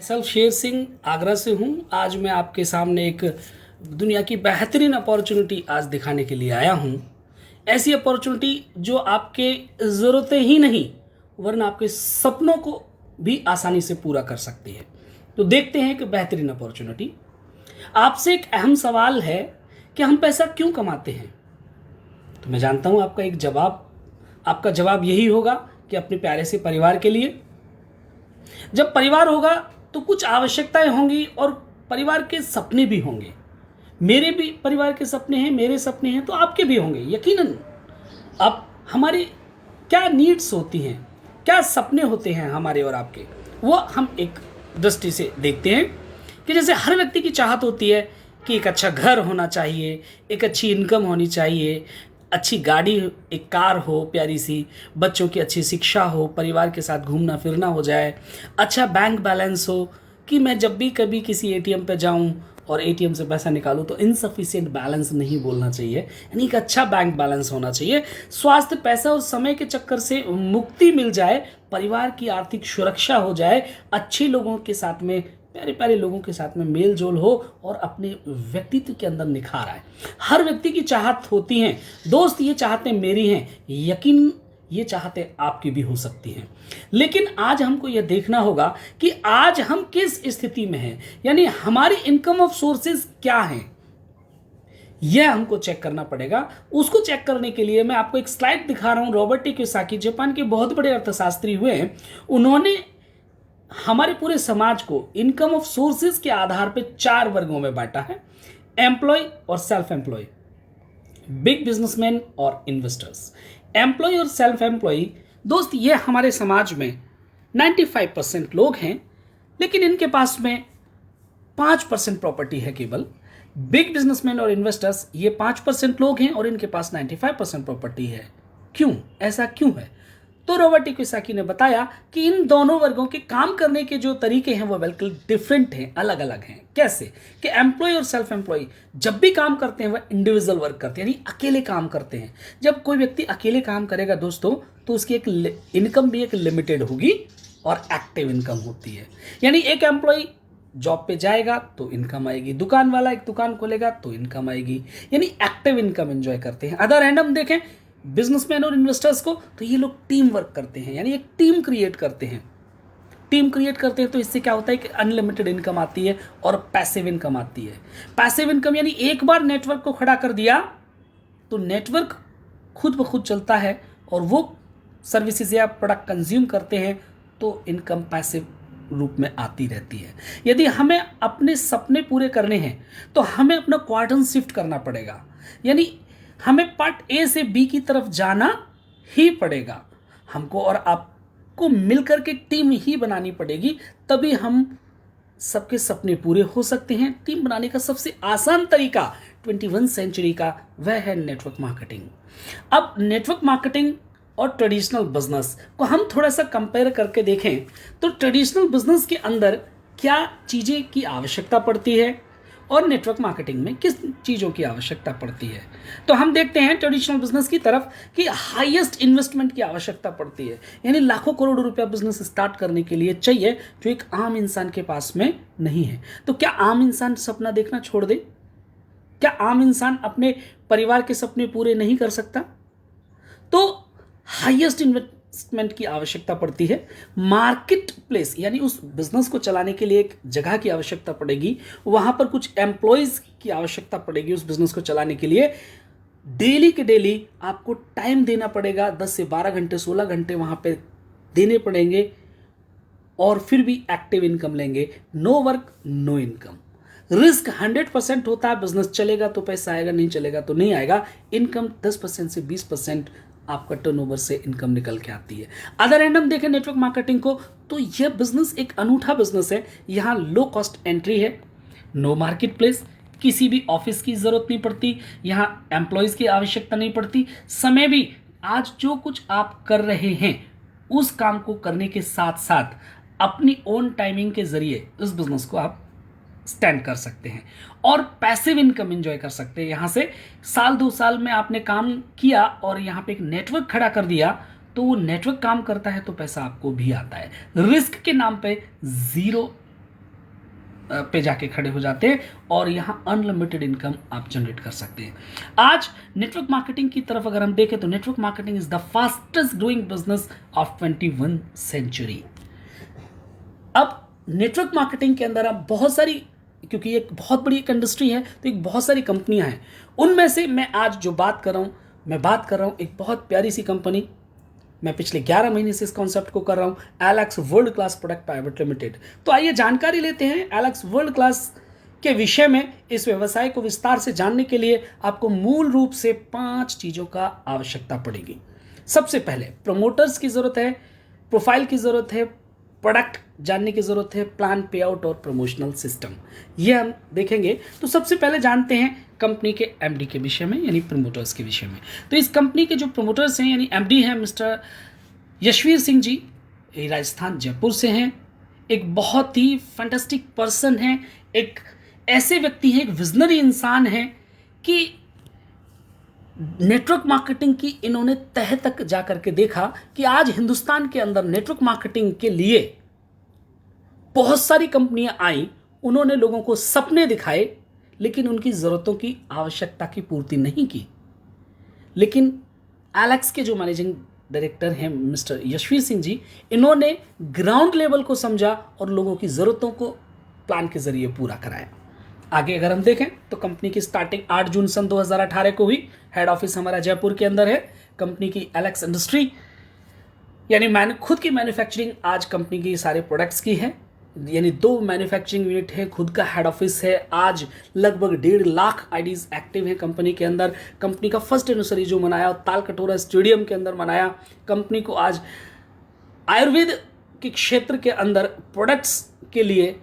Self Sher Singh Agra से हूँ। आज मैं आपके सामने एक दुनिया की बेहतरीन अपॉर्चुनिटी आज दिखाने के लिए आया हूँ। ऐसी अपॉर्चुनिटी जो आपके ज़रूरतें ही नहीं वरना आपके सपनों को भी आसानी से पूरा कर सकती है। तो देखते हैं कि बेहतरीन अपॉर्चुनिटी। आपसे एक अहम सवाल है कि हम पैसा क्यों कमाते हैं। तो मैं जानता हूँ आपका जवाब यही होगा कि अपने प्यारे से परिवार के लिए। जब परिवार होगा तो कुछ आवश्यकताएं होंगी और परिवार के सपने भी होंगे। मेरे भी परिवार के सपने हैं, मेरे सपने हैं, तो आपके भी होंगे यकीनन। अब हमारी क्या नीड्स होती हैं, क्या सपने होते हैं हमारे और आपके, वो हम एक दृष्टि से देखते हैं कि जैसे हर व्यक्ति की चाहत होती है कि एक अच्छा घर होना चाहिए, एक अच्छी इनकम होनी चाहिए, अच्छी गाड़ी, एक कार हो प्यारी सी, बच्चों की अच्छी शिक्षा हो, परिवार के साथ घूमना फिरना हो जाए, अच्छा बैंक बैलेंस हो कि मैं जब भी कभी किसी एटीएम पे जाऊं और एटीएम से पैसा निकालूं तो इनसफिशिएंट बैलेंस नहीं बोलना चाहिए, यानी एक अच्छा बैंक बैलेंस होना चाहिए। स्वास्थ्य, पैसा और समय के चक्कर से मुक्ति मिल जाए, परिवार की आर्थिक सुरक्षा हो जाए, अच्छे लोगों के साथ में, प्यारे प्यारे लोगों के साथ में मेल जोल हो और अपने व्यक्तित्व के अंदर निखार आए। हर व्यक्ति की चाहत होती हैं दोस्त, ये चाहतें मेरी हैं, यकीन ये चाहतें आपकी भी हो सकती हैं। लेकिन आज हमको यह देखना होगा कि आज हम किस स्थिति में हैं, यानी हमारी इनकम ऑफ सोर्सेज क्या हैं, यह हमको चेक करना पड़ेगा। उसको चेक करने के लिए मैं आपको एक स्लाइड दिखा रहा हूं। रॉबर्ट टी कियोसाकी जापान के बहुत बड़े अर्थशास्त्री हुए हैं। उन्होंने हमारे पूरे समाज को इनकम ऑफ सोर्सेज के आधार पर 4 वर्गों में बांटा है: एम्प्लॉय और सेल्फ एम्प्लॉय, बिग बिजनेसमैन और इन्वेस्टर्स। एम्प्लॉय और सेल्फ एम्प्लॉय दोस्त, ये हमारे समाज में 95% लोग हैं, लेकिन इनके पास में 5% प्रॉपर्टी है केवल। बिग बिजनेसमैन और इन्वेस्टर्स, ये 5% लोग हैं और इनके पास 95% प्रॉपर्टी है। क्यों, ऐसा क्यों है? तो रॉबर्ट टी कियोसाकी ने बताया कि इन दोनों वर्गों के काम करने के जो तरीके हैं वो बिल्कुल डिफरेंट हैं, अलग अलग हैं। कैसे कि एम्प्लॉय और सेल्फ एम्प्लॉय जब भी काम करते हैं वह इंडिविजुअल वर्क करते हैं, यानी अकेले काम करते हैं। जब कोई व्यक्ति अकेले काम करेगा दोस्तों, तो उसकी एक इनकम भी एक लिमिटेड होगी और एक्टिव इनकम होती है। यानी एक एम्प्लॉय जॉब पे जाएगा तो इनकम आएगी, दुकान वाला एक दुकान खोलेगा तो इनकम आएगी, यानी एक्टिव इनकम एंजॉय करते हैं। अदर हैंड हम देखें बिजनेसमैन और इन्वेस्टर्स को, तो ये लोग टीम वर्क करते हैं, यानी एक टीम क्रिएट करते हैं। टीम क्रिएट करते हैं तो इससे क्या होता है कि अनलिमिटेड इनकम आती है और पैसिव इनकम आती है। पैसिव इनकम यानी एक बार नेटवर्क को खड़ा कर दिया तो नेटवर्क खुद ब खुद चलता है और वो सर्विसेज या प्रोडक्ट कंज्यूम करते हैं तो इनकम पैसिव रूप में आती रहती है। यदि हमें अपने सपने पूरे करने हैं तो हमें अपना क्वाड्रेंट शिफ्ट करना पड़ेगा, यानी हमें पार्ट ए से बी की तरफ जाना ही पड़ेगा। हमको और आपको मिलकर के टीम ही बनानी पड़ेगी, तभी हम सबके सपने पूरे हो सकते हैं। टीम बनाने का सबसे आसान तरीका 21 सेंचुरी का वह है नेटवर्क मार्केटिंग। अब नेटवर्क मार्केटिंग और ट्रेडिशनल बिजनेस को हम थोड़ा सा कंपेयर करके देखें तो ट्रेडिशनल बिजनेस के अंदर क्या चीज़ें की आवश्यकता पड़ती है और नेटवर्क मार्केटिंग में किस चीज़ों की आवश्यकता पड़ती है। तो हम देखते हैं ट्रेडिशनल बिजनेस की तरफ कि हाईएस्ट इन्वेस्टमेंट की आवश्यकता पड़ती है, यानी लाखों करोड़ रुपया बिजनेस स्टार्ट करने के लिए चाहिए, जो एक आम इंसान के पास में नहीं है। तो क्या आम इंसान सपना देखना छोड़ दे? क्या आम इंसान अपने परिवार के सपने पूरे नहीं कर सकता? तो हाईएस्ट इन्वेस्टमेंट की आवश्यकता पड़ती है। मार्केट प्लेस, यानी उस बिजनेस को चलाने के लिए एक जगह की आवश्यकता पड़ेगी, वहां पर कुछ एम्प्लॉयज की आवश्यकता पड़ेगी उस बिजनेस को चलाने के लिए। डेली के डेली आपको टाइम देना पड़ेगा, 10 से 12 घंटे 16 घंटे वहां पे देने पड़ेंगे और फिर भी एक्टिव इनकम लेंगे। No work no income. Risk 100% होता है, बिजनेस चलेगा तो पैसा आएगा, नहीं चलेगा तो नहीं आएगा। इनकम 10% से 20% आपका टर्नओवर से इनकम निकल के आती है। अदर एंड हम देखें नेटवर्क मार्केटिंग को, तो यह बिजनेस एक अनूठा बिजनेस है। यहाँ लो कॉस्ट एंट्री है, नो मार्केट प्लेस, किसी भी ऑफिस की जरूरत नहीं पड़ती, यहाँ एम्प्लॉयज की आवश्यकता नहीं पड़ती। समय भी आज जो कुछ आप कर रहे हैं उस काम को करने के साथ साथ अपनी ओन टाइमिंग के जरिए उस बिजनेस को आप स्टैंड कर सकते हैं और पैसिव इनकम एंजॉय कर सकते हैं। यहाँ से साल 2 साल में आपने काम किया और यहाँ पे एक नेटवर्क खड़ा कर दिया तो वो नेटवर्क काम करता है तो पैसा आपको भी आता है। रिस्क के नाम पे जीरो पे जाके खड़े हो जाते हैं और यहाँ अनलिमिटेड इनकम आप जनरेट कर सकते हैं। आज नेटवर्क मार्केटिंग की तरफ अगर हम देखें तो network marketing is the fastest growing business of 21 century. अब नेटवर्क मार्केटिंग के अंदर आप बहुत सारी, क्योंकि ये एक बहुत बड़ी एक इंडस्ट्री है तो एक बहुत सारी कंपनियां हैं, उनमें से मैं आज जो बात कर रहा हूँ, मैं बात कर रहा हूँ एक बहुत प्यारी सी कंपनी, मैं पिछले 11 महीने से इस कॉन्सेप्ट को कर रहा हूँ, Alex world class product private limited. तो आइए जानकारी लेते हैं एलेक्स वर्ल्ड क्लास के विषय में। इस व्यवसाय को विस्तार से जानने के लिए आपको मूल रूप से 5 चीज़ों का आवश्यकता पड़ेगी। सबसे पहले प्रमोटर्स की ज़रूरत है, प्रोफाइल की ज़रूरत है, प्रोडक्ट जानने की ज़रूरत है, प्लान, पे आउट और प्रमोशनल सिस्टम, ये हम देखेंगे। तो सबसे पहले जानते हैं कंपनी के एमडी के विषय में, यानी प्रमोटर्स के विषय में। तो इस कंपनी के जो प्रमोटर्स हैं यानी एमडी हैं मिस्टर यशवीर सिंह जी, ये राजस्थान जयपुर से हैं। एक बहुत ही फैंटास्टिक पर्सन हैं, एक ऐसे व्यक्ति हैं, एक विजनरी इंसान हैं कि नेटवर्क मार्केटिंग की इन्होंने तह तक जा करके देखा कि आज हिंदुस्तान के अंदर नेटवर्क मार्केटिंग के लिए बहुत सारी कंपनियां आई, उन्होंने लोगों को सपने दिखाए लेकिन उनकी ज़रूरतों की आवश्यकता की पूर्ति नहीं की। लेकिन एलेक्स के जो मैनेजिंग डायरेक्टर हैं मिस्टर यशवीर सिंह जी, इन्होंने ग्राउंड लेवल को समझा और लोगों की ज़रूरतों को प्लान के ज़रिए पूरा कराया। आगे अगर हम देखें तो कंपनी की स्टार्टिंग 8 जून सन 2018 को हुई। हेड ऑफिस हमारा जयपुर के अंदर है। कंपनी की एलेक्स इंडस्ट्री यानी खुद की मैन्युफैक्चरिंग आज कंपनी की सारे प्रोडक्ट्स की है, यानी 2 मैन्युफैक्चरिंग यूनिट है, खुद का हेड ऑफिस है। आज लगभग 1.5 लाख आईडीज एक्टिव हैं कंपनी के अंदर। कंपनी का फर्स्ट एनिवर्सरी जो मनाया ताल कटोरा स्टेडियम के अंदर मनाया। कंपनी को आज आयुर्वेद के क्षेत्र के अंदर प्रोडक्ट्स के लिए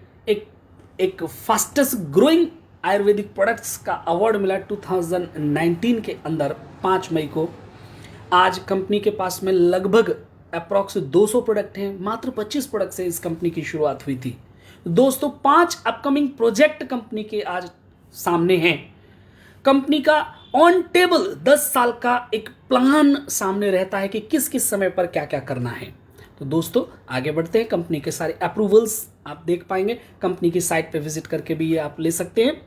एक फास्टेस्ट ग्रोइंग आयुर्वेदिक प्रोडक्ट्स का अवार्ड मिला 2019 के अंदर 5 मई को। आज कंपनी के पास में लगभग अप्रॉक्स 200 प्रोडक्ट हैं। मात्र 25 प्रोडक्ट से इस कंपनी की शुरुआत हुई थी। दोस्तों 5 अपकमिंग प्रोजेक्ट कंपनी के आज सामने हैं। कंपनी का ऑन टेबल 10 साल का एक प्लान सामने रहता है कि किस किस समय पर क्या क्या करना है। तो दोस्तों आगे बढ़ते हैं। कंपनी के सारे अप्रूवल्स आप देख पाएंगे, कंपनी की साइट पे विजिट करके भी ये आप ले सकते हैं।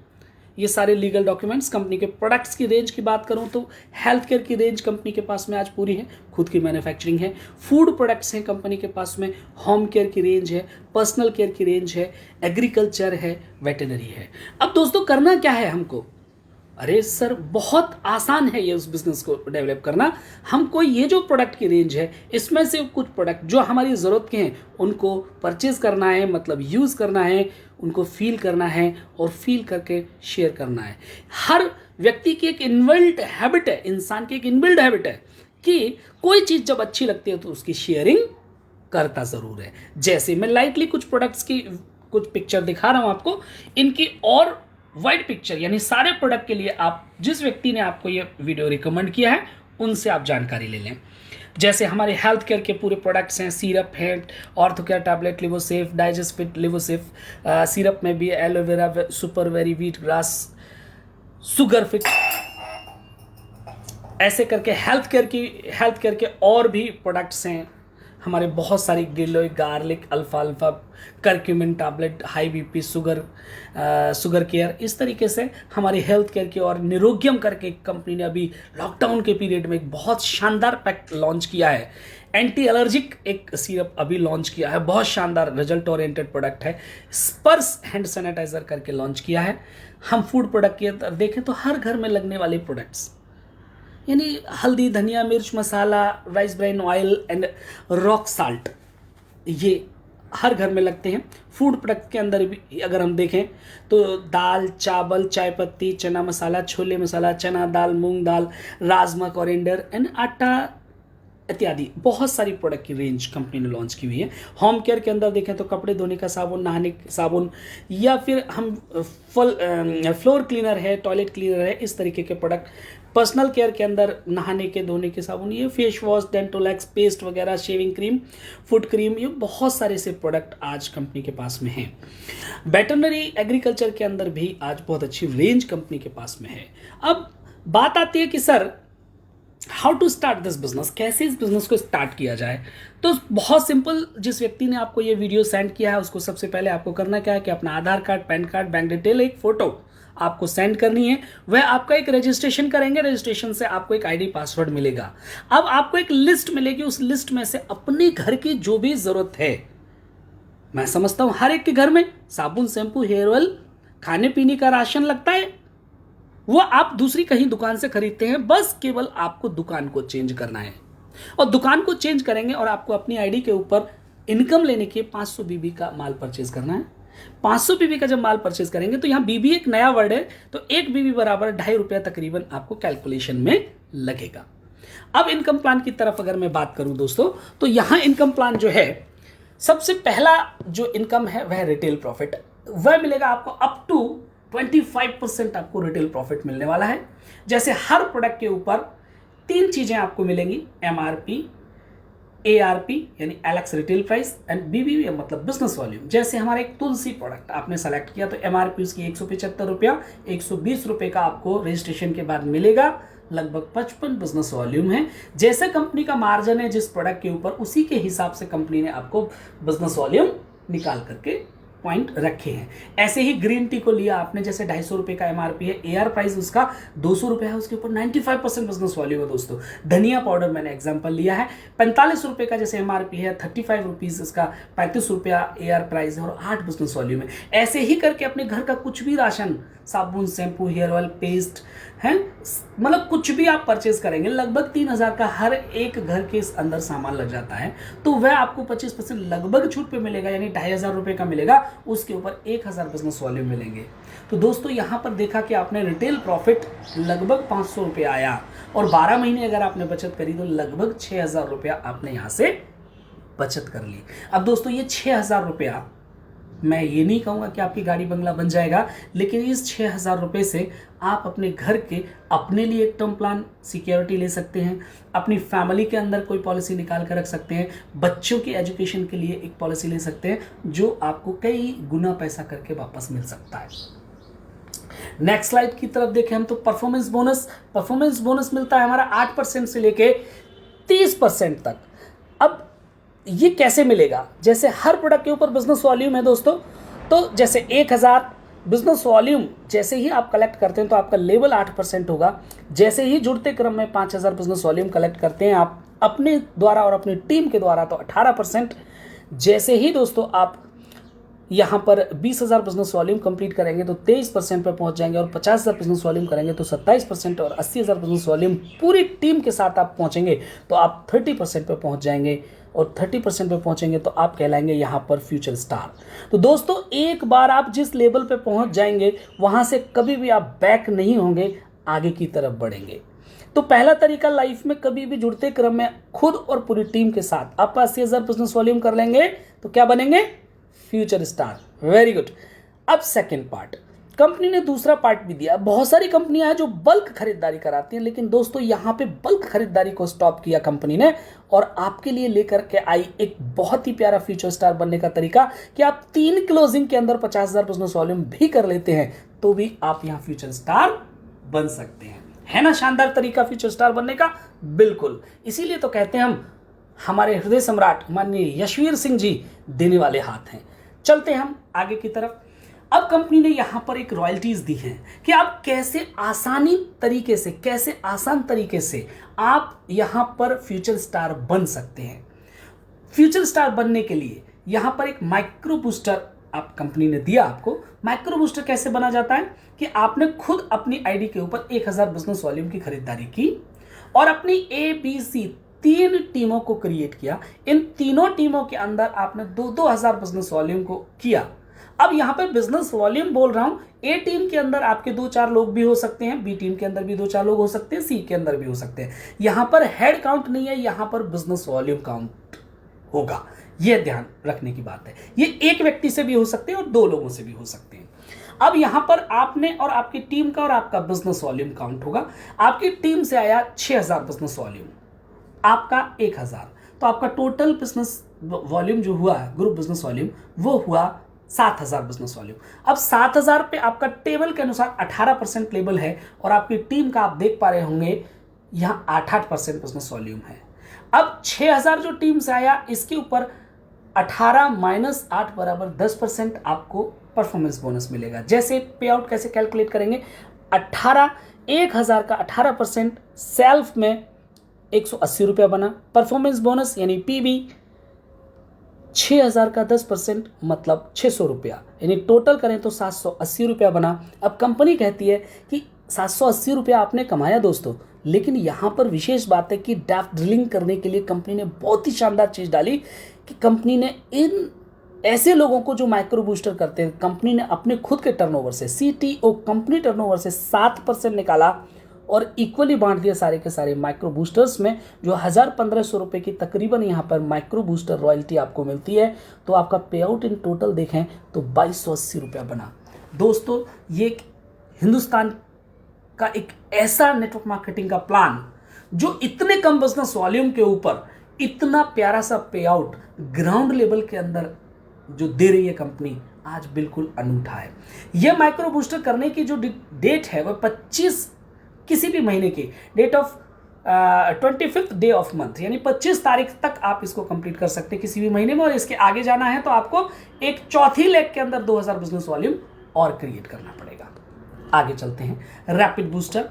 ये सारे लीगल डॉक्यूमेंट्स। कंपनी के प्रोडक्ट्स की रेंज की बात करूं तो हेल्थ केयर की रेंज कंपनी के पास में आज पूरी है, खुद की मैन्युफैक्चरिंग है। फूड प्रोडक्ट्स हैं कंपनी के पास में, होम केयर की रेंज है, पर्सनल केयर की रेंज है, एग्रीकल्चर है, वेटनरी है। अब दोस्तों करना क्या है हमको? अरे सर बहुत आसान है ये उस बिजनेस को डेवलप करना। हमको ये जो प्रोडक्ट की रेंज है इसमें से कुछ प्रोडक्ट जो हमारी ज़रूरत के हैं उनको परचेज़ करना है, मतलब यूज़ करना है, उनको फील करना है और फील करके शेयर करना है। हर व्यक्ति की एक इनबिल्ट हैबिट है, इंसान की एक इनबिल्ट हैबिट है कि कोई चीज़ जब अच्छी लगती है तो उसकी शेयरिंग करता ज़रूर है। जैसे मैं लाइटली कुछ प्रोडक्ट्स की कुछ पिक्चर दिखा रहा हूँ आपको, इनकी और वाइड पिक्चर यानी सारे प्रोडक्ट के लिए आप जिस व्यक्ति ने आपको ये वीडियो रिकमेंड किया है उनसे आप जानकारी ले लें। जैसे हमारे हेल्थ केयर के पूरे प्रोडक्ट्स हैं, सिरप है, ऑर्थोकेयर टैबलेट, लिवोसेफ, डाइजेस्ट फिट लिवोसेफ, सिरप में भी aloe vera, super very wheatgrass, sugar fit, ऐसे करके हेल्थ केयर के और भी प्रोडक्ट्स हैं हमारे बहुत सारी, गिलोय garlic, alpha curcumin tablet, high BP, sugar care, इस तरीके से हमारी हेल्थ केयर की। और निरोग्यम करके कंपनी ने अभी लॉकडाउन के पीरियड में एक बहुत शानदार पैक लॉन्च किया है। एंटी एलर्जिक एक सिरप अभी लॉन्च किया है, बहुत शानदार रिजल्ट ओरिएंटेड प्रोडक्ट है। स्पर्श हैंड सैनिटाइजर करके लॉन्च किया है। हम फूड प्रोडक्ट की देखें तो हर घर में लगने वाले प्रोडक्ट्स यानी हल्दी, धनिया, मिर्च मसाला, rice bran oil and rock salt, ये हर घर में लगते हैं। फूड प्रोडक्ट के अंदर भी अगर हम देखें तो दाल, चावल, चाय पत्ती, चना मसाला, छोले मसाला, चना दाल, मूंग दाल, राजमा, कोरिएंडर एंड आटा इत्यादि बहुत सारी प्रोडक्ट की रेंज कंपनी ने लॉन्च की हुई है। होम केयर के अंदर देखें तो कपड़े धोने का साबुन, नहाने का साबुन, या फिर हम फ्लोर क्लीनर है, टॉयलेट क्लीनर है, इस तरीके के प्रोडक्ट। पर्सनल केयर के अंदर नहाने के धोने के साबुन, ये फेस वॉश, डेंटोलैक्स, पेस्ट वगैरह, शेविंग क्रीम, फुट क्रीम, ये बहुत सारे से प्रोडक्ट आज कंपनी के पास में हैं। वेटरनरी एग्रीकल्चर के अंदर भी आज बहुत अच्छी रेंज कंपनी के पास में है। अब बात आती है कि sir how to start this business, कैसे इस बिजनेस को स्टार्ट किया जाए। तो बहुत सिंपल, जिस व्यक्ति ने आपको ये वीडियो सेंड किया है उसको सबसे पहले आपको करना क्या है कि अपना Aadhaar card, PAN card, bank detail, एक फोटो आपको सेंड करनी है। वह आपका एक रजिस्ट्रेशन करेंगे, रजिस्ट्रेशन से आपको एक आईडी पासवर्ड मिलेगा। अब आपको एक लिस्ट मिलेगी, उस लिस्ट में से अपने घर की जो भी जरूरत है, मैं समझता हूं हर एक के घर में साबुन, शैम्पू, हेयर ऑयल, खाने पीने का राशन लगता है, वो आप दूसरी कहीं दुकान से खरीदते हैं। बस केवल आपको दुकान को चेंज करना है, और दुकान को चेंज करेंगे और आपको अपनी आईडी के ऊपर इनकम लेने के 500 बीबी का माल परचेज करना है। 500 बीबी का जब माल परचेज करेंगे तो यहां बीबी एक नया वर्ड है, तो एक बीबी बराबर 2.5 रुपया तकरीबन आपको कैलकुलेशन में लगेगा। अब इनकम प्लान की तरफ अगर मैं बात करूं दोस्तों, तो यहां इनकम प्लान जो है, सबसे पहला जो इनकम है वह रिटेल प्रॉफिट, वह मिलेगा आपको अप टू 25% आपको रिटेल प्रॉफिट मिलने वाला है। जैसे हर प्रोडक्ट के ऊपर 3 चीजें आपको मिलेंगी, MRP, ARP यानी Alex retail price, and BBV मतलब बिजनेस वॉल्यूम। जैसे हमारा एक तुलसी प्रोडक्ट आपने सेलेक्ट किया तो MRP उसकी 175 रुपया, 120 रुपये का आपको रजिस्ट्रेशन के बाद मिलेगा, लगभग 55 बिजनेस वॉल्यूम है। जैसे कंपनी का मार्जिन है जिस प्रोडक्ट के ऊपर, उसी के हिसाब से कंपनी ने आपको बिजनेस वॉल्यूम निकाल करके पॉइंट रखे हैं। ऐसे ही ग्रीन टी को लिया आपने, जैसे 250 रुपये का MRP है, AR प्राइस उसका 200 रुपये है, उसके ऊपर 95% बिजनेस वॉल्यूम है दोस्तों। धनिया पाउडर मैंने एग्जांपल लिया है, 45 रुपये का जैसे MRP है, 35 रुपीज़ इसका, 35 रुपया AR प्राइस है और 8 बिजनेस वॉल्यूम है। ऐसे ही करके अपने घर का कुछ भी राशन, साबुन, शैम्पू, हेयर ऑयल, पेस्ट है, मतलब कुछ भी आप परचेज करेंगे, लगभग 3000 का हर एक घर के इस अंदर सामान लग जाता है, तो वह आपको 25% लगभग छूट पे मिलेगा, यानी 2500 रुपये का मिलेगा, उसके ऊपर 1000 बिजनेस वॉल्यूम मिलेंगे। तो दोस्तों यहाँ पर देखा कि आपने रिटेल प्रॉफिट लगभग 500 रुपये आया, और 12 महीने अगर आपने बचत करी तो लगभग 6000 रुपया आपने यहाँ से बचत कर ली। अब दोस्तों ये 6000 रुपया, मैं ये नहीं कहूँगा कि आपकी गाड़ी बंगला बन जाएगा, लेकिन इस 6000 रुपये से आप अपने घर के अपने लिए एक टर्म प्लान सिक्योरिटी ले सकते हैं, अपनी फैमिली के अंदर कोई पॉलिसी निकाल कर रख सकते हैं, बच्चों की एजुकेशन के लिए एक पॉलिसी ले सकते हैं, जो आपको कई गुना पैसा करके वापस मिल सकता है। नेक्स्ट स्लाइड की तरफ देखें हम, तो परफॉर्मेंस बोनस मिलता है हमारा 8% से लेके 30% तक। अब ये कैसे मिलेगा, जैसे हर प्रोडक्ट के ऊपर बिजनेस वॉल्यूम है दोस्तों, तो जैसे 1000 बिजनेस वॉल्यूम जैसे ही आप कलेक्ट करते हैं तो आपका लेवल 8% होगा। जैसे ही जुड़ते क्रम में 5000 बिजनेस वॉल्यूम कलेक्ट करते हैं आप अपने द्वारा और अपनी टीम के द्वारा तो 18%। जैसे ही दोस्तों आप यहाँ पर 20,000 बिजनेस वॉल्यूम कंप्लीट करेंगे तो 23% पर पहुँच जाएंगे, और 50,000 बिजनेस वॉल्यूम करेंगे तो 27%, और 80,000 बिजनेस वॉल्यूम पूरी टीम के साथ आप पहुँचेंगे तो आप 30% पर पहुँच जाएंगे, और 30% पे पहुंचेंगे तो आप कहलाएंगे यहाँ पर फ्यूचर स्टार। तो दोस्तों एक बार आप जिस लेवल पे पहुंच जाएंगे वहाँ से कभी भी आप बैक नहीं होंगे, आगे की तरफ बढ़ेंगे। तो पहला तरीका, लाइफ में कभी भी जुड़ते क्रम में खुद और पूरी टीम के साथ आप 80,000 बिजनेस वॉल्यूम कर लेंगे तो क्या बनेंगे, फ्यूचर स्टार। Very good. अब सेकेंड पार्ट, कंपनी ने दूसरा पार्ट भी दिया। बहुत सारी कंपनियां हैं जो बल्क खरीदारी कराती हैं, लेकिन दोस्तों यहाँ पे बल्क खरीदारी को स्टॉप किया कंपनी ने, और आपके लिए लेकर के आई एक बहुत ही प्यारा फ्यूचर स्टार बनने का तरीका कि आप 3 क्लोजिंग के अंदर 50,000 बिजनेस वॉल्यूम भी कर लेते हैं तो भी आप यहाँ फ्यूचर स्टार बन सकते हैं। है ना शानदार तरीका फ्यूचर स्टार बनने का? बिल्कुल। इसीलिए तो कहते हैं हम, हमारे हृदय सम्राट माननीय यशवीर सिंह जी देने वाले हाथ हैं। चलते हैं हम आगे की तरफ। अब कंपनी ने यहां पर एक रॉयल्टीज दी हैं कि आप कैसे आसान तरीके से आप यहां पर फ्यूचर स्टार बन सकते हैं। फ्यूचर स्टार बनने के लिए यहां पर एक माइक्रो बूस्टर आप कंपनी ने दिया आपको। माइक्रो बूस्टर कैसे बना जाता है कि आपने खुद अपनी आईडी के ऊपर 1000 बिजनेस वॉल्यूम की खरीदारी की और अपनी ABC 3 टीमों को क्रिएट किया। इन तीनों टीमों के अंदर आपने 2-2000 बिजनेस वॉल्यूम को किया। अब यहां पर बिजनेस वॉल्यूम बोल रहा हूं, ए टीम के अंदर आपके 2-4 लोग भी हो सकते हैं, बी टीम के अंदर भी 2-4 लोग हो सकते हैं, सी के अंदर भी हो सकते हैं। यहां पर हेड काउंट नहीं है, यहां पर बिजनेस वॉल्यूम काउंट होगा। यह ध्यान रखने की बात है। ये एक व्यक्ति से भी हो सकते हैं और 2 लोगों से भी हो सकते हैं। अब यहां पर आपने और आपकी टीम का और आपका बिजनेस वॉल्यूम काउंट होगा। आपकी टीम से आया 6000 बिजनेस वॉल्यूम, आपका 1000, तो आपका टोटल बिजनेस वॉल्यूम जो हुआ, ग्रुप बिजनेस वॉल्यूम, वो हुआ 7000 बिजनेस वॉल्यूम। अब 7000 पे आपका टेबल के अनुसार 18% लेवल है और आपकी टीम का आप देख पा रहे होंगे यहाँ 8% बिजनेस वॉल्यूम है। अब 6000 जो टीम से आया, इसके ऊपर 18 माइनस 8 बराबर 10% आपको परफॉर्मेंस बोनस मिलेगा। जैसे पे आउट कैसे कैलकुलेट करेंगे, 1000 का 18% सेल्फ में 180 रुपया बना, परफॉर्मेंस बोनस यानी पीबी 6000 का 10% मतलब 600 रुपया, यानी टोटल करें तो 780 रुपया बना। अब कंपनी कहती है कि 780 रुपया आपने कमाया दोस्तों, लेकिन यहाँ पर विशेष बात है कि डेप्थ ड्रिलिंग करने के लिए कंपनी ने बहुत ही शानदार चीज़ डाली कि कंपनी ने इन ऐसे लोगों को जो माइक्रो बूस्टर करते हैं, कंपनी ने अपने खुद के टर्नओवर से, सीटीओ कंपनी टर्नओवर से 7% निकाला और इक्वली बांट दिया सारे के सारे माइक्रो बूस्टर्स में, जो 1500 रुपये की तकरीबन यहाँ पर माइक्रो बूस्टर रॉयल्टी आपको मिलती है। तो आपका पे आउट इन टोटल देखें तो 2280 रुपया बना। दोस्तों ये हिंदुस्तान का एक ऐसा नेटवर्क मार्केटिंग का प्लान जो इतने कम बिजनेस वॉल्यूम के ऊपर इतना प्यारा सा पे आउट ग्राउंड लेवल के अंदर जो दे रही है कंपनी, आज बिल्कुल अनूठा है। यह माइक्रो बूस्टर करने की जो डेट है वह 25 किसी भी महीने की date of 25th day of month, यानी 25 तारीख तक आप इसको कंप्लीट कर सकते हैं किसी भी महीने में। और इसके आगे जाना है तो आपको एक चौथी लेग के अंदर 2000 बिजनेस वॉल्यूम और क्रिएट करना पड़ेगा। आगे चलते हैं। रैपिड बूस्टर,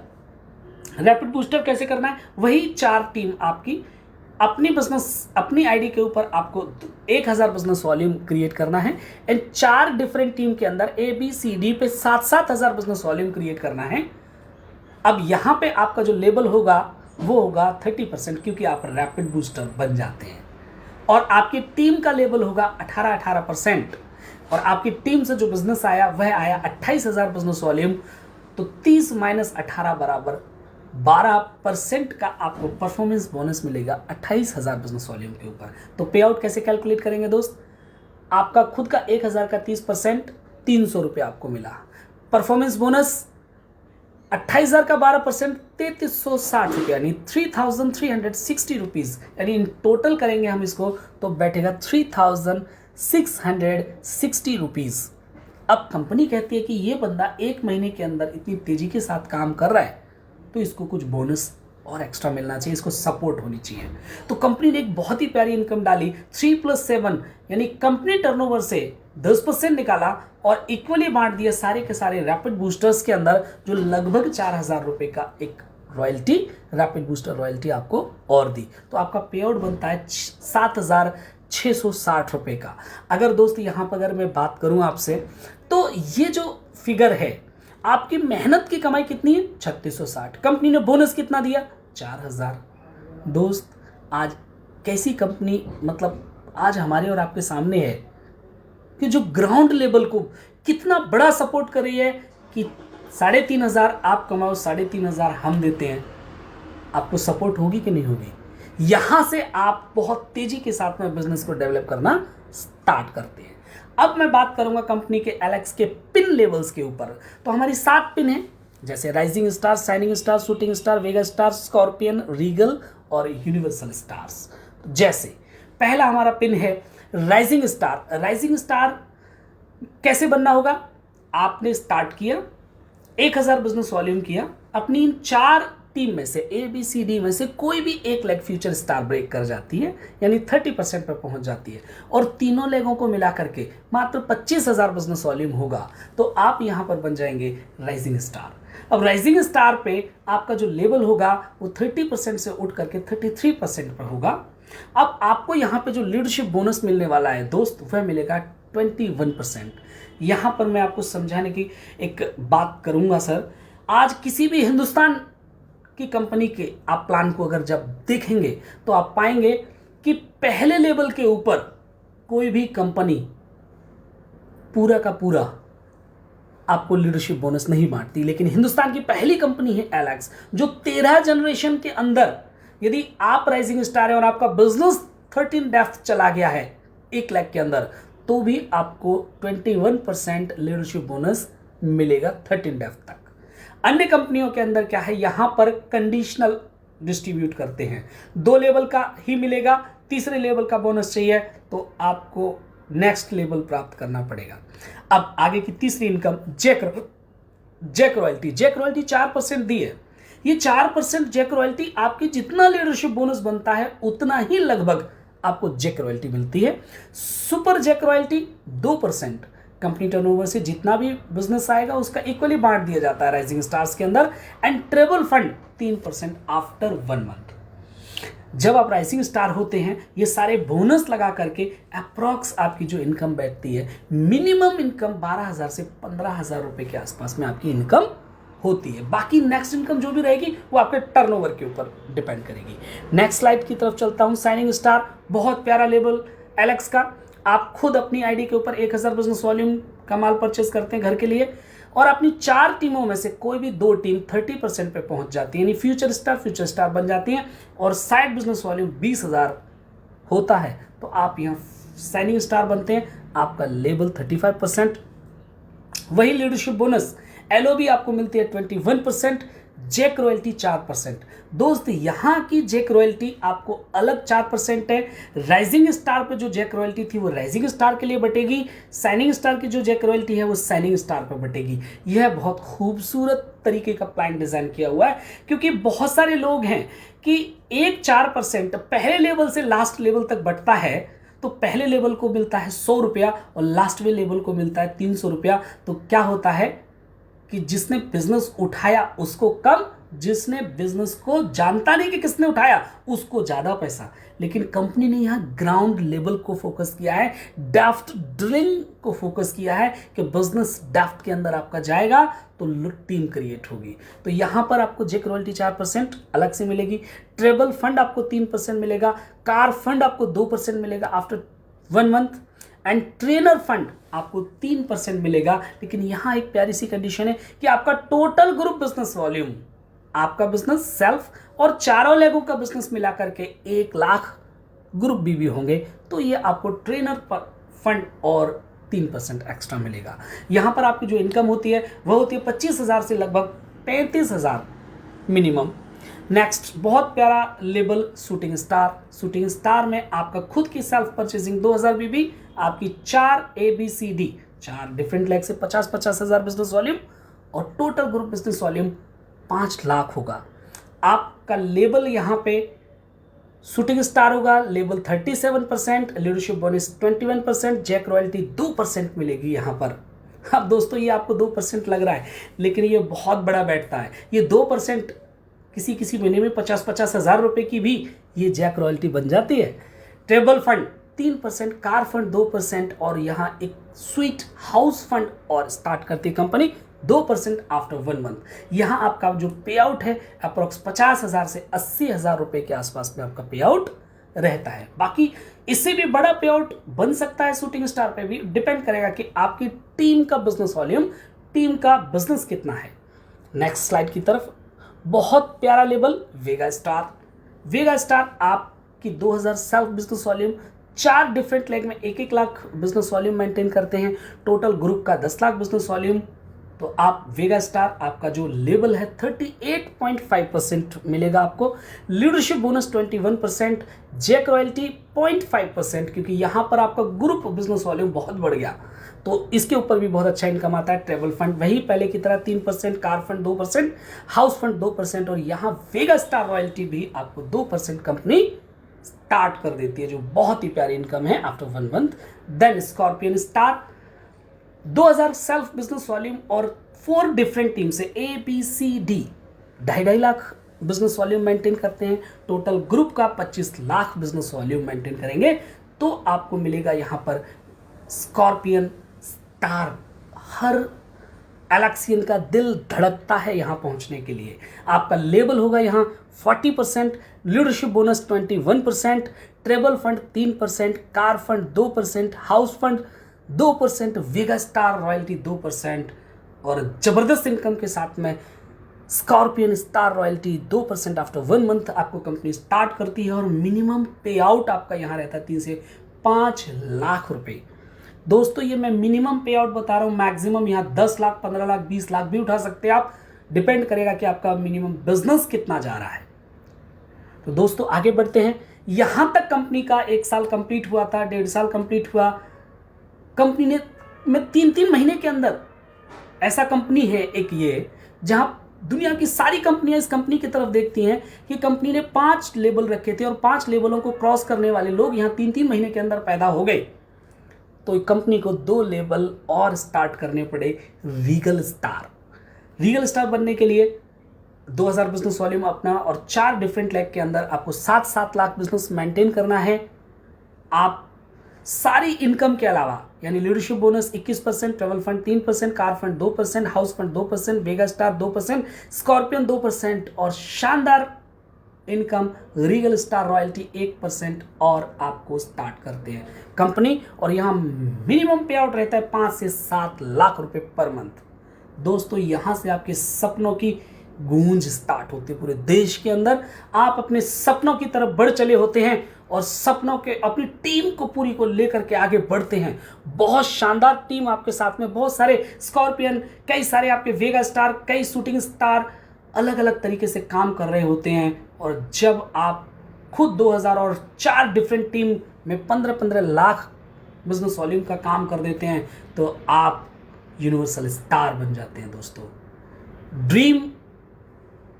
रैपिड बूस्टर कैसे करना है, वही 4 टीम आपकी अपनी बिजनेस अपनी आईडी के ऊपर आपको 1000 बिजनेस वॉल्यूम क्रिएट करना है एंड 4 डिफरेंट टीम के अंदर ABCD पे 7,000 बिजनेस वॉल्यूम क्रिएट करना है। अब यहाँ पे आपका जो लेवल होगा वो होगा 30%, क्योंकि आप रैपिड बूस्टर बन जाते हैं। और आपकी टीम का लेवल होगा 18% और आपकी टीम से जो बिजनेस आया वह आया 28,000 बिजनेस वॉल्यूम। तो 30 माइनस 18 बराबर 12% का आपको परफॉर्मेंस बोनस मिलेगा 28,000 बिजनेस वॉल्यूम के ऊपर। तो पे आउट कैसे कैलकुलेट करेंगे दोस्त, आपका खुद का 1000 का 30% 300 रुपया आपको मिला, परफॉर्मेंस बोनस 28,000 का 12% 3360 रुपया, यानी 3,360 रुपीज़, यानी इन टोटल करेंगे हम इसको तो बैठेगा 3,660 रुपीज़। अब कंपनी कहती है कि ये बंदा 1 महीने के अंदर इतनी तेज़ी के साथ काम कर रहा है तो इसको कुछ बोनस और एक्स्ट्रा मिलना चाहिए, इसको सपोर्ट होनी चाहिए। तो कंपनी ने एक बहुत ही प्यारी इनकम डाली, 3+7 यानी कंपनी टर्नओवर से 10% निकाला और इक्वली बांट दिया सारे के सारे रैपिड बूस्टर्स के अंदर, जो लगभग 4,000 रुपये का एक रॉयल्टी, रैपिड बूस्टर रॉयल्टी आपको और दी। तो आपका पे आउट बनता है 7,660 रुपये का। अगर दोस्त यहाँ पर अगर मैं बात करूँ आपसे, तो ये जो फिगर है आपकी मेहनत की कमाई कितनी है 3660, कंपनी ने बोनस कितना दिया 4000। दोस्त आज कैसी कंपनी, मतलब आज हमारे और आपके सामने है कि जो ग्राउंड लेवल को कितना बड़ा सपोर्ट कर रही है कि 3,500 आप कमाओ, 3,500 हम देते हैं। आपको सपोर्ट होगी कि नहीं होगी, यहां से आप बहुत तेजी के साथ में बिजनेस को डेवलप करना स्टार्ट करते हैं। अब मैं बात करूंगा कंपनी के एलेक्स के पिन लेवल्स के ऊपर। तो हमारी 7 पिन है, जैसे rising star, shining star, shooting star, Vega star, Scorpion, regal और यूनिवर्सल स्टार्स। जैसे पहला हमारा पिन है राइजिंग स्टार। राइजिंग स्टार कैसे बनना होगा, आपने स्टार्ट किया 1000 बिजनेस वॉल्यूम किया, अपनी इन 4 टीम में से ABCD में से कोई भी एक लेग फ्यूचर स्टार ब्रेक कर जाती है, यानी 30% पर पहुंच जाती है और तीनों लेगों को मिला करके मात्र 25,000 बिजनेस वॉल्यूम होगा, तो आप यहां पर बन जाएंगे राइजिंग स्टार। अब राइजिंग स्टार पे आपका जो लेवल होगा वो 30% से उठ करके 33% पर होगा। अब आपको यहाँ पे जो लीडरशिप बोनस मिलने वाला है दोस्त, वह मिलेगा 21%। यहाँ पर मैं आपको समझाने की एक बात करूँगा सर, आज किसी भी हिंदुस्तान की कंपनी के आप प्लान को अगर जब देखेंगे तो आप पाएंगे कि पहले लेवल के ऊपर कोई भी कंपनी पूरा का पूरा आपको लीडरशिप बोनस नहीं बांटती, लेकिन हिंदुस्तान की पहली कंपनी है एलेक्स, जो 13 जनरेशन के अंदर यदि आप राइजिंग स्टार है और आपका बिजनेस 13 डेप्थ चला गया है 1 लाख के अंदर, तो भी आपको 21% लीडरशिप बोनस मिलेगा 13 डेप्थ तक। अन्य कंपनियों के अंदर क्या है, यहां पर कंडीशनल डिस्ट्रीब्यूट करते हैं, 2 लेवल का ही मिलेगा, तीसरे लेवल का बोनस चाहिए तो आपको नेक्स्ट लेवल प्राप्त करना पड़ेगा। अब आगे की तीसरी income jack royalty. Jack royalty 4% दी है, ये 4% जैक रॉयल्टी आपकी जितना लीडरशिप बोनस बनता है उतना ही लगभग आपको जैक रॉयल्टी मिलती है। Super jack royalty 2%, company turnover से जितना भी बिजनेस आएगा उसका इक्वली बांट दिया जाता है राइजिंग स्टार्स के अंदर। And treble fund 3% after 1 month. जब आप राइजिंग स्टार होते हैं ये सारे बोनस लगा करके अप्रॉक्स आपकी जो इनकम बैठती है, मिनिमम इनकम 12,000 से 15,000 रुपए के आसपास में आपकी इनकम होती है। बाकी नेक्स्ट इनकम जो भी रहेगी वो आपके टर्नओवर के ऊपर डिपेंड करेगी। नेक्स्ट स्लाइड की तरफ चलता हूं। साइनिंग स्टार बहुत प्यारा लेबल एलेक्स का। आप खुद अपनी आईडी के ऊपर 1000 बिजनेस वॉल्यूम का माल परचेस करते हैं घर के लिए और अपनी 4 टीमों में से कोई भी 2 टीम 30% पे पहुंच जाती है, यानी फ्यूचर स्टार बन जाती हैं और साइड बिजनेस वॉल्यूम 20,000 होता है तो आप यहाँ साइनिंग स्टार बनते हैं। आपका लेबल 35%। वही लीडरशिप बोनस एलओबी आपको मिलती है 21%, जैक रॉयल्टी 4%। दोस्त यहाँ की जैक रॉयल्टी आपको अलग 4% है। राइजिंग स्टार पे जो जैक रॉयल्टी थी वो राइजिंग स्टार के लिए बटेगी, साइनिंग स्टार की जो जैक रॉयल्टी है वो साइनिंग स्टार पे बटेगी। यह बहुत खूबसूरत तरीके का प्लान डिजाइन किया हुआ है क्योंकि बहुत सारे लोग हैं कि एक 4% पहले लेवल से लास्ट लेवल तक बटता है तो पहले लेवल को मिलता है 100 रुपया और लास्ट में लेवल को मिलता है 300 रुपया। तो क्या होता है कि जिसने बिजनेस उठाया उसको कम, जिसने बिजनेस को जानता नहीं कि किसने उठाया उसको ज्यादा पैसा। लेकिन कंपनी ने यहां ग्राउंड लेवल को फोकस किया है, डेप्थ ड्रिलिंग को फोकस किया है कि बिजनेस डेप्थ के अंदर आपका जाएगा तो टीम क्रिएट होगी। तो यहां पर आपको जैक रॉयल्टी 4% अलग से मिलेगी, ट्रेबल फंड आपको 3% मिलेगा, कार फंड आपको 2% मिलेगा after 1 month and trainer fund आपको 3% मिलेगा। लेकिन यहां एक प्यारी सी कंडीशन है कि आपका टोटल ग्रुप बिजनेस वॉल्यूम, आपका बिजनेस सेल्फ और चारों लेगों का बिजनेस मिला करके 1 लाख ग्रुप भी होंगे तो ये आपको ट्रेनर फंड और 3% एक्स्ट्रा मिलेगा। यहां पर आपकी जो इनकम होती है वह होती है 25,000 से लगभग 35,000 मिनिमम। नेक्स्ट बहुत प्यारा label shooting star. Shooting star में आपका खुद की सेल्फ परचेजिंग 2000 बीबी, आपकी 4 ABCD 4 डिफरेंट लेग से 50,000 बिजनेस वॉल्यूम और total group business volume 5 lakh होगा। आपका लेबल यहाँ पे शूटिंग स्टार होगा, लेबल 37%, लीडरशिप बोनस 21%, जैक रॉयल्टी 2% मिलेगी यहाँ पर। अब दोस्तों ये आपको 2% लग रहा है लेकिन ये बहुत बड़ा बैठता है। ये 2% किसी किसी महीने में 50-50 हज़ार रुपए की भी ये जैक रॉयल्टी बन जाती है। ट्रेबल फंड 3%, कार फंड 2% और यहाँ एक स्वीट हाउस फंड और स्टार्ट करती है कंपनी 2% आफ्टर 1 मंथ। यहाँ आपका जो पे आउट है अप्रोक्स 50,000 से 80,000 रुपए के आसपास में आपका पे आउट रहता है। बाकी इससे भी बड़ा पे आउट बन सकता है शूटिंग स्टार पे भी, डिपेंड करेगा कि आपकी टीम का बिजनेस वॉल्यूम, टीम का बिजनेस कितना है। नेक्स्ट स्लाइड की तरफ बहुत प्यारा लेबल वेगा स्टार। वेगा स्टार आपकी 2000 self business volume, 4 different leg में 1-1 लाख बिजनेस वॉल्यूम मेंटेन करते हैं, टोटल ग्रुप का 10 लाख बिजनेस वॉल्यूम। तो आप वेगा स्टार आपका जो लेवल है 38.5% मिलेगा आपको, लीडरशिप बोनस 21%, जैक रॉयल्टी 0.5% क्योंकि यहां पर आपका ग्रुप बिजनेस वॉल्यूम बहुत बढ़ गया तो इसके ऊपर भी बहुत अच्छा इनकम आता है। ट्रेवल फंड वही पहले की तरह 3%, कार फंड 2%, हाउस फंड 2% और यहाँ वेगा स्टार रॉयल्टी भी आपको 2% कंपनी स्टार्ट कर देती है जो बहुत ही प्यारी इनकम है after 1 month. Then scorpion star 2000 self business volume और 4 डिफरेंट टीम से ABCD 2.5 lakh business volume maintain करते हैं, टोटल ग्रुप का 25 लाख बिजनेस वॉल्यूम मेंटेन करेंगे तो आपको मिलेगा यहाँ पर स्कॉर्पियन स्टार। हर एलेक्सियन का दिल धड़कता है यहाँ पहुँचने के लिए। आपका लेवल होगा यहाँ 40%, leadership bonus 21%, treble fund 3%, car fund 2%, house fund 2%, Vega star royalty 2% और जबरदस्त इनकम के साथ में scorpion star royalty 2% after 1 month आपको कंपनी स्टार्ट करती है और मिनिमम पे आउट आपका यहाँ रहता है 3 से 5 लाख रुपए। दोस्तों ये मैं मिनिमम पे आउट बता रहा हूँ, मैक्सिमम यहाँ 10 लाख, 15 लाख, 20 लाख भी उठा सकते हैं आप, डिपेंड करेगा कि आपका मिनिमम बिजनेस कितना जा रहा है। तो दोस्तों आगे बढ़ते हैं। यहां तक कंपनी का 1 साल कंप्लीट हुआ था, 1.5 साल कंप्लीट हुआ। कंपनी ने में 3-3 महीने के अंदर ऐसा कंपनी है एक ये जहां दुनिया की सारी कंपनियां इस कंपनी की तरफ देखती हैं कि कंपनी ने 5 लेबल रखे थे और 5 लेबलों को क्रॉस करने वाले लोग यहां 3-3 महीने के अंदर पैदा हो गए, तो कंपनी को 2 लेबल और स्टार्ट करने पड़े। रीगल स्टार बनने के लिए 2000 बिजनेस वॉल्यूम अपना और 4 डिफरेंट लेग के अंदर आपको 7-7 लाख बिजनेस मेंटेन करना है। आप सारी इनकम के अलावा यानी leadership bonus 21%, travel fund 3%, car fund 2%, house fund 2%, Vega star 2%, scorpion 2% और शानदार इनकम रीगल स्टार रॉयल्टी 1% और आपको स्टार्ट करते हैं कंपनी। और यहाँ मिनिमम पे आउट रहता है 5 से 7 लाख रुपए पर मंथ। दोस्तों यहाँ से आपके सपनों की गूंज स्टार्ट होती है पूरे देश के अंदर। आप अपने सपनों की तरफ बढ़ चले होते हैं और सपनों के अपनी टीम को पूरी को लेकर के आगे बढ़ते हैं। बहुत शानदार टीम आपके साथ में, बहुत सारे स्कॉर्पियन, कई सारे आपके वेगा स्टार, कई शूटिंग स्टार अलग अलग तरीके से काम कर रहे होते हैं। और जब आप खुद 2000 और 4 डिफरेंट टीम में 15-15 लाख बिजनेस वॉल्यूम का काम कर देते हैं तो आप यूनिवर्सल स्टार बन जाते हैं। दोस्तों ड्रीम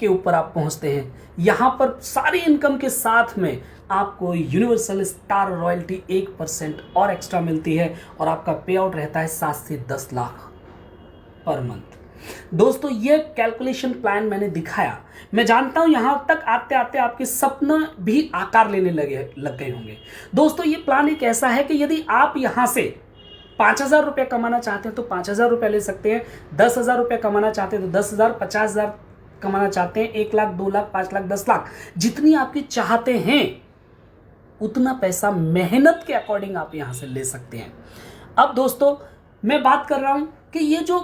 के ऊपर आप पहुंचते हैं। यहां पर सारी इनकम के साथ में आपको यूनिवर्सल स्टार रॉयल्टी 1% और एक्स्ट्रा मिलती है और आपका पे आउट रहता है 7 से 10 लाख पर मंथ। दोस्तों ये कैलकुलेशन प्लान मैंने दिखाया। मैं जानता हूं यहां तक आते आते आपके सपने भी आकार लेने लग गए होंगे। दोस्तों ये प्लान एक ऐसा है कि यदि आप यहां से 5,000 रुपये कमाना चाहते हैं तो 5,000 रुपये ले सकते हैं, 10,000 रुपये कमाना चाहते हैं तो 10,000, 50,000 कमाना चाहते हैं 1 लाख, 2 लाख, 5 लाख, 10 लाख, जितनी आपकी चाहते हैं उतना पैसा मेहनत के अकॉर्डिंग आप यहां से ले सकते हैं। अब दोस्तों मैं बात कर रहा हूं कि ये जो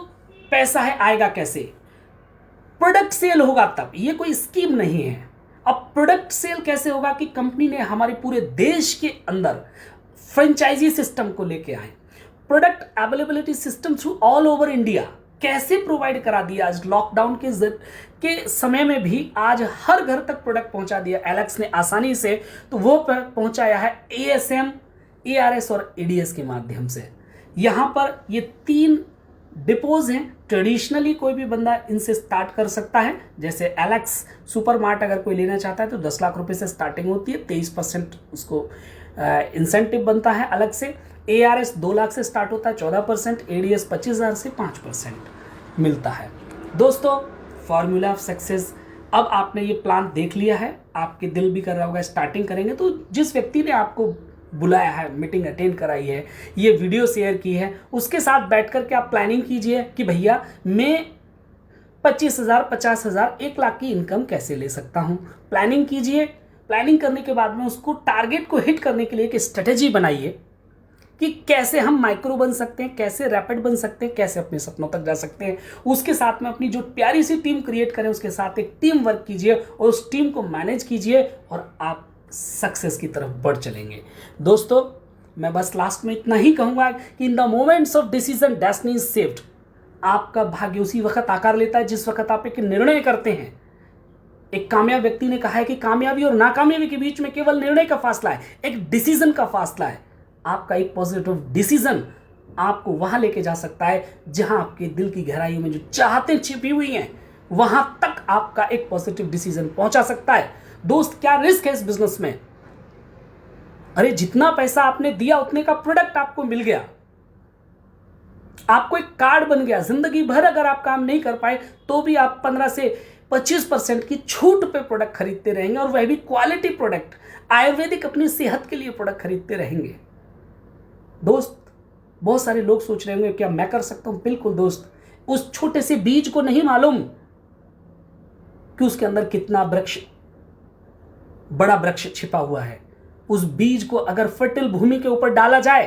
पैसा है आएगा कैसे। प्रोडक्ट सेल होगा तब, ये कोई स्कीम नहीं है। अब प्रोडक्ट सेल कैसे होगा कि कंपनी ने हमारे पूरे देश के अंदर फ्रेंचाइजी सिस्टम को लेके आए, product availability system through all over India कैसे प्रोवाइड करा दिया। आज लॉकडाउन के समय में भी आज हर घर तक प्रोडक्ट पहुंचा दिया एलेक्स ने आसानी से, तो वो पहुंचाया है ASM, ARS और ADS के माध्यम से। यहां पर ये 3 डिपोज हैं। ट्रेडिशनली कोई भी बंदा इनसे स्टार्ट कर सकता है। जैसे एलेक्स सुपर मार्ट अगर कोई लेना चाहता है तो 10 लाख रुपए से स्टार्टिंग होती है, 23% उसको इंसेंटिव बनता है अलग से। ARS 2 लाख से स्टार्ट होता है, 14%, ADS 25,000 से 5% मिलता है। दोस्तों फॉर्मूला ऑफ सक्सेस, अब आपने ये प्लान देख लिया है, आपके दिल भी कर रहा होगा स्टार्टिंग करेंगे, तो जिस व्यक्ति ने आपको बुलाया है, मीटिंग अटेंड कराई है, ये वीडियो शेयर की है, उसके साथ बैठ कर के आप प्लानिंग कीजिए कि भैया मैं 25,000, 50,000, 1 लाख की इनकम कैसे ले सकता हूं। प्लानिंग कीजिए। प्लानिंग करने के बाद में उसको टारगेट को हिट करने के लिए एक स्ट्रेटेजी बनाइए कि कैसे हम माइक्रो बन सकते हैं, कैसे रैपिड बन सकते हैं, कैसे अपने सपनों तक जा सकते हैं। उसके साथ में अपनी जो प्यारी सी टीम क्रिएट करें, उसके साथ एक टीम वर्क कीजिए और उस टीम को मैनेज कीजिए और आप सक्सेस की तरफ बढ़ चलेंगे। दोस्तों मैं बस लास्ट में इतना ही कहूंगा कि in the moments of decision destiny is saved. आपका भाग्य उसी वक्त आकार लेता है जिस वक्त आप एक निर्णय करते हैं। एक कामयाब व्यक्ति ने कहा है कि कामयाबी और नाकामयाबी के बीच में केवल निर्णय का फासला है, एक डिसीजन का फासला है। आपका एक पॉजिटिव डिसीजन आपको वहां लेके जा सकता है जहां आपके दिल की गहराइयों में जो चाहतें छिपी हुई हैं, वहां तक आपका एक पॉजिटिव डिसीजन पहुंचा सकता है। दोस्त क्या रिस्क है इस बिजनेस में? अरे जितना पैसा आपने दिया उतने का प्रोडक्ट आपको मिल गया, आपको एक कार्ड बन गया। जिंदगी भर अगर आप काम नहीं कर पाए तो भी आप 15 से 25% की छूट पे प्रोडक्ट खरीदते रहेंगे और वह भी क्वालिटी प्रोडक्ट, आयुर्वेदिक अपनी सेहत के लिए प्रोडक्ट खरीदते रहेंगे। दोस्त बहुत सारे लोग सोच रहे होंगे क्या मैं कर सकता हूं? बिल्कुल दोस्त, उस छोटे से बीज को नहीं मालूम कि उसके अंदर कितना बड़ा वृक्ष छिपा हुआ है। उस बीज को अगर फर्टिल भूमि के ऊपर डाला जाए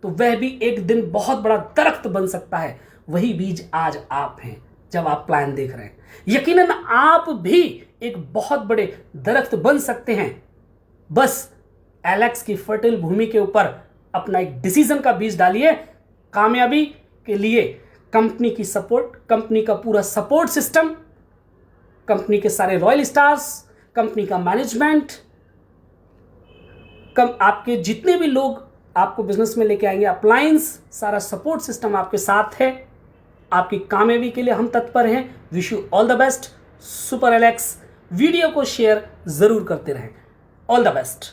तो वह भी एक दिन बहुत बड़ा दरख्त बन सकता है। वही बीज आज आप हैं जब आप प्लान देख रहे हैं। यकीनन आप भी एक बहुत बड़े दरख्त बन सकते हैं। बस एलेक्स की फर्टिल भूमि के ऊपर अपना एक डिसीजन का बीज डालिए। कामयाबी के लिए कंपनी की सपोर्ट, कंपनी का पूरा सपोर्ट सिस्टम, कंपनी के सारे रॉयल स्टार्स, कंपनी का मैनेजमेंट, आपके जितने भी लोग आपको बिजनेस में लेके आएंगे, अप्लायंस, सारा सपोर्ट सिस्टम आपके साथ है। आपकी कामयाबी के लिए हम तत्पर हैं। Wish you all the best. Super Alex video को शेयर ज़रूर करते रहें। All the best.